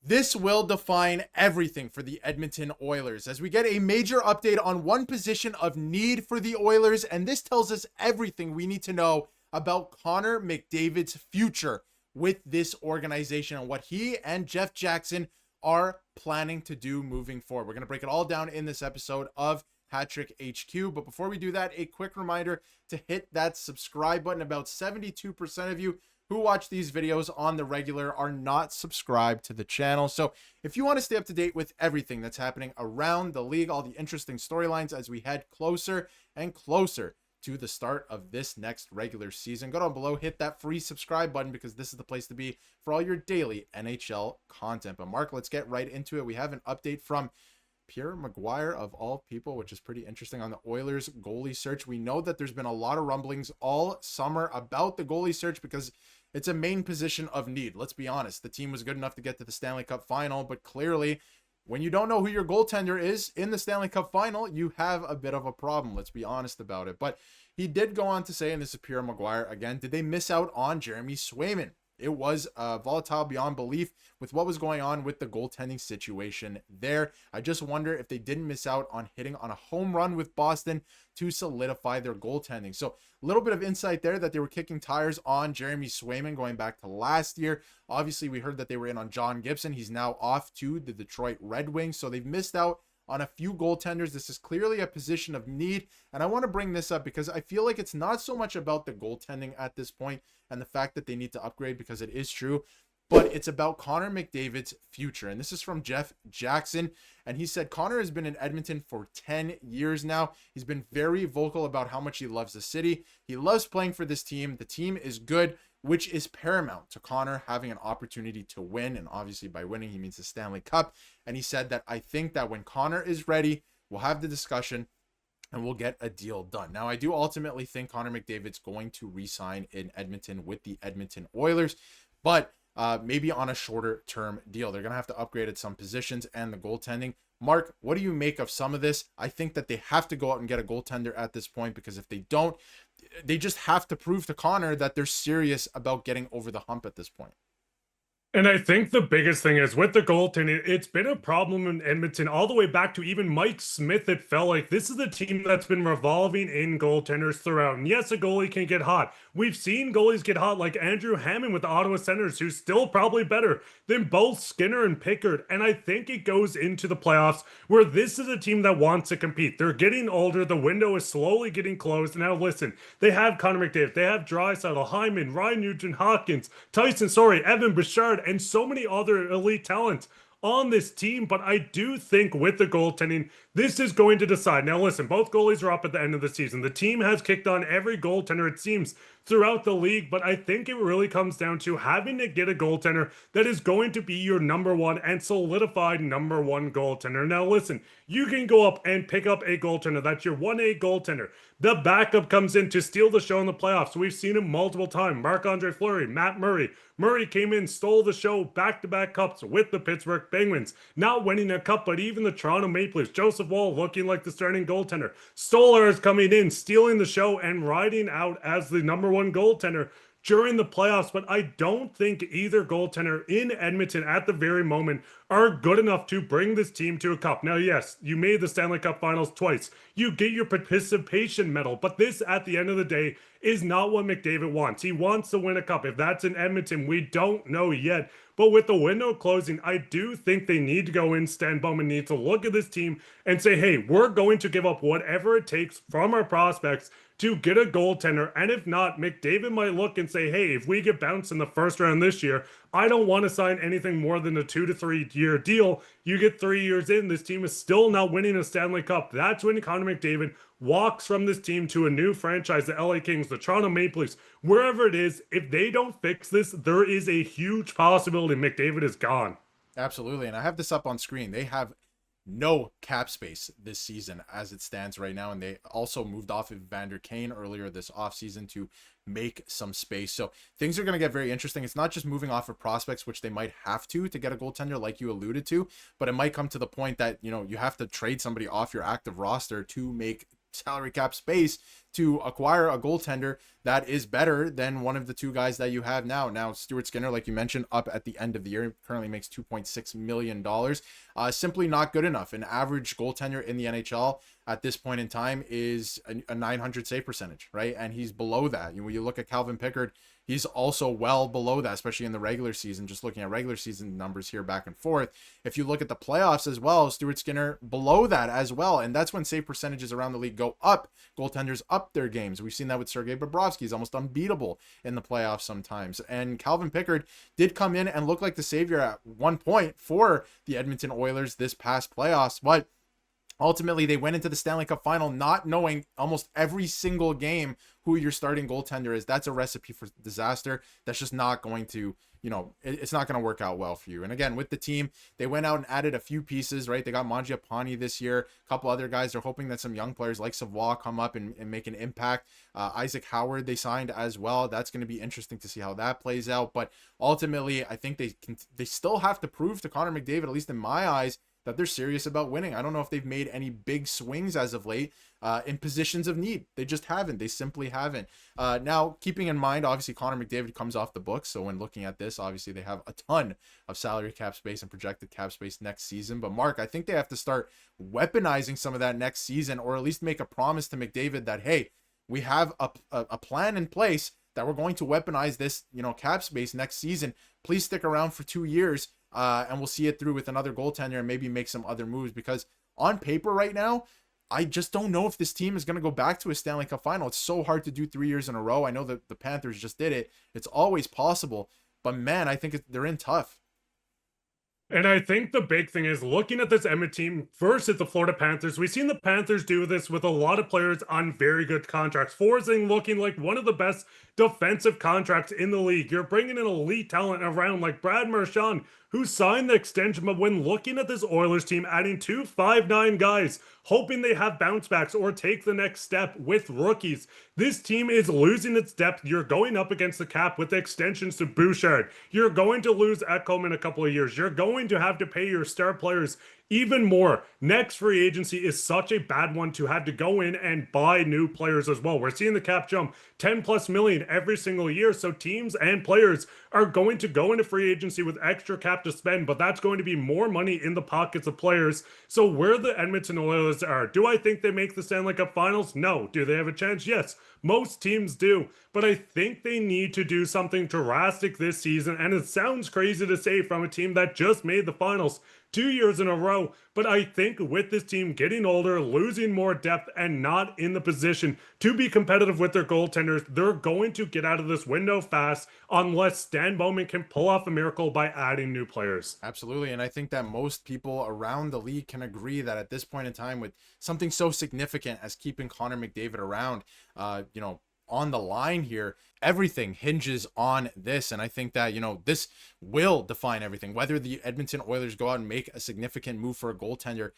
This will define everything for the Edmonton Oilers as we get a major update on one position of need for the Oilers, and this tells us everything we need to know about Connor McDavid's future with this organization and what he and Jeff Jackson are planning to do moving forward. We're going to break it all down in this episode of Hattrick HQ, but before we do that, a quick reminder to hit that subscribe button. About 72% of you who watch these videos on the regular are not subscribed to the channel. So if you want to stay up to date with everything that's happening around the league, all the interesting storylines as we head closer and closer to the start of this next regular season, go down below, hit that free subscribe button because this is the place to be for all your daily NHL content. But Mark, let's get right into it. We have an update from Pierre Maguire of all people, which is pretty interesting, on the Oilers goalie search. We know that there's been a lot of rumblings all summer about the goalie search because it's a main position of need. Let's be honest. The team was good enough to get to the Stanley Cup final, but clearly when you don't know who your goaltender is in the Stanley Cup final, you have a bit of a problem. Let's be honest about it. But he did go on to say, and this is Pierre Maguire again, did they miss out on Jeremy Swayman? It was volatile beyond belief with what was going on with the goaltending situation there. I just wonder if they didn't miss out on hitting on a home run with Boston to solidify their goaltending. So a little bit of insight there that they were kicking tires on Jeremy Swayman going back to last year. Obviously, we heard that they were in on John Gibson. He's now off to the Detroit Red Wings. So they've missed out on a few goaltenders. This is clearly a position of need, and I want to bring this up because I feel like it's not so much about the goaltending at this point and the fact that they need to upgrade, because it is true, but it's about Connor McDavid's future. And this is from Jeff Jackson, and he said Connor has been in Edmonton for 10 years now. He's been very vocal about how much he loves the city. He loves playing for this team. The team is good, which is paramount to Connor having an opportunity to win. And obviously by winning, he means the Stanley Cup. And he said that I think that when Connor is ready, we'll have the discussion and we'll get a deal done. Now, I do ultimately think Connor McDavid's going to re-sign in Edmonton with the Edmonton Oilers, but maybe on a shorter term deal. They're going to have to upgrade at some positions and the goaltending. Mark, what do you make of some of this? I think that they have to go out and get a goaltender at this point, because if they don't, they just have to prove to Connor that they're serious about getting over the hump at this point. And I think the biggest thing is with the goaltending, it's been a problem in Edmonton all the way back to even Mike Smith. It felt like this is a team that's been revolving in goaltenders throughout. And yes, a goalie can get hot. We've seen goalies get hot like Andrew Hammond with the Ottawa Senators, who's still probably better than both Skinner and Pickard. And I think it goes into the playoffs where this is a team that wants to compete. They're getting older. The window is slowly getting closed. Now listen, they have Connor McDavid. They have Draisaitl, Hyman, Ryan Nugent-Hopkins, Tyson Sorry, Evan Bouchard, and so many other elite talents on this team. But I do think with the goaltending, this is going to decide. Now listen, both goalies are up at the end of the season. The team has kicked on every goaltender, it seems, throughout the league, but I think it really comes down to having to get a goaltender that is going to be your number one and solidified number one goaltender. Now listen, you can go up and pick up a goaltender that's your 1A goaltender. The backup comes in to steal the show in the playoffs. We've seen him multiple times. Marc-Andre Fleury, Matt Murray. Murray came in, stole the show, back-to-back cups with the Pittsburgh Penguins. Not winning a cup, but even the Toronto Maple Leafs. Joseph Woll looking like the starting goaltender. Stolar is coming in, stealing the show, and riding out as the number one goaltender during the playoffs. But I don't think either goaltender in Edmonton at the very moment are good enough to bring this team to a cup. Now, yes, you made the Stanley Cup Finals twice. You get your participation medal, but this, at the end of the day, is not what McDavid wants. He wants to win a cup. If that's in Edmonton, we don't know yet. But with the window closing, I do think they need to go in. Stan Bowman needs to look at this team and say, hey, we're going to give up whatever it takes from our prospects to get a goaltender. And if not, McDavid might look and say, hey, if we get bounced in the first round this year, I don't want to sign anything more than a 2 to 3 year deal. You get 3 years in, this team is still not winning a Stanley Cup. That's when Connor McDavid walks from this team to a new franchise, the LA Kings, the Toronto Maple Leafs, wherever it is. If they don't fix this, there is a huge possibility McDavid is gone. Absolutely. And I have this up on screen. They have no cap space this season as it stands right now, and they also moved off of Evander Kane earlier this offseason to make some space. So things are going to get very interesting. It's not just moving off of prospects, which they might have to get a goaltender like you alluded to, but it might come to the point that, you know, you have to trade somebody off your active roster to make salary cap space to acquire a goaltender that is better than one of the two guys that you have now. Now, Stuart Skinner, like you mentioned, up at the end of the year, currently makes $2.6 million. Simply not good enough. An average goaltender in the NHL at this point in time is a 900 save percentage, right? And he's below that. When you look at Calvin Pickard, he's also well below that, especially in the regular season. Just looking at regular season numbers here back and forth. If you look at the playoffs as well, Stuart Skinner below that as well. And that's when save percentages around the league go up. Goaltenders up their games. We've seen that with Sergei Bobrovsky. He's almost unbeatable in the playoffs sometimes. And Calvin Pickard did come in and look like the savior at one point for the Edmonton Oilers this past playoffs. But ultimately, they went into the Stanley Cup final not knowing almost every single game who your starting goaltender is. That's a recipe for disaster. That's just not going to, it's not going to work out well for you. And again, with the team, they went out and added a few pieces, right? They got Mangiapane this year. A couple other guys. They're hoping that some young players like Savoie come up and make an impact. Isaac Howard, they signed as well. That's going to be interesting to see how that plays out. But ultimately, I think they still have to prove to Connor McDavid, at least in my eyes, that they're serious about winning. I don't know if they've made any big swings as of late in positions of need. They just haven't. They simply haven't. Now, keeping in mind, obviously, Connor McDavid comes off the books. So when looking at this, obviously, they have a ton of salary cap space and projected cap space next season. But Mark, I think they have to start weaponizing some of that next season, or at least make a promise to McDavid that, hey, we have a plan in place that we're going to weaponize this, cap space next season. Please stick around for 2 years. And we'll see it through with another goaltender and maybe make some other moves, because on paper right now, I just don't know if this team is going to go back to a Stanley Cup final. It's so hard to do 3 years in a row. I know that the Panthers just did it. It's always possible, but man, I think they're in tough. And I think the big thing is looking at this Emmett team versus the Florida Panthers. We've seen the Panthers do this with a lot of players on very good contracts. Forsing looking like one of the best defensive contracts in the league. You're bringing in elite talent around like Brad Marchand, who signed the extension, but when looking at this Oilers team, adding 2 5'9" guys, hoping they have bounce backs or take the next step with rookies, this team is losing its depth. You're going up against the cap with the extensions to Bouchard. You're going to lose Ekholm in a couple of years. You're going to have to pay your star players even more. Next free agency is such a bad one to have to go in and buy new players as well. We're seeing the cap jump 10 plus million every single year. So teams and players are going to go into free agency with extra cap to spend, but that's going to be more money in the pockets of players. So where the Edmonton Oilers are, do I think they make the Stanley Cup Finals? No. Do they have a chance? Yes. Most teams do, but I think they need to do something drastic this season. And it sounds crazy to say from a team that just made the finals 2 years in a row, but I think with this team getting older, losing more depth, and not in the position to be competitive with their goaltenders, they're going to get out of this window fast unless Stan Bowman can pull off a miracle by adding new players. Absolutely, and I think that most people around the league can agree that at this point in time, with something so significant as keeping Connor McDavid around, on the line here, everything hinges on this. And I think that, this will define everything. Whether the Edmonton Oilers go out and make a significant move for a goaltender,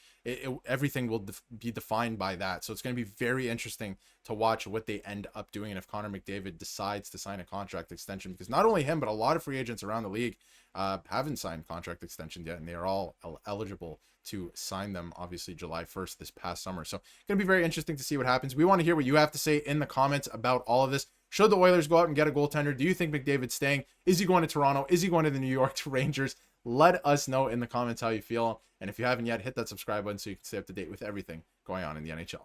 everything will be defined by that. So it's going to be very interesting to watch what they end up doing, and if Connor McDavid decides to sign a contract extension, because not only him, but a lot of free agents around the league haven't signed contract extensions yet, and they are all eligible to sign them, obviously July 1st this past summer. So it's going to be very interesting to see what happens. We want to hear what you have to say in the comments about all of this. Should the Oilers go out and get a goaltender? Do you think McDavid's staying? Is he going to Toronto? Is he going to the New York Rangers? Let us know in the comments how you feel. And if you haven't yet, hit that subscribe button so you can stay up to date with everything going on in the NHL.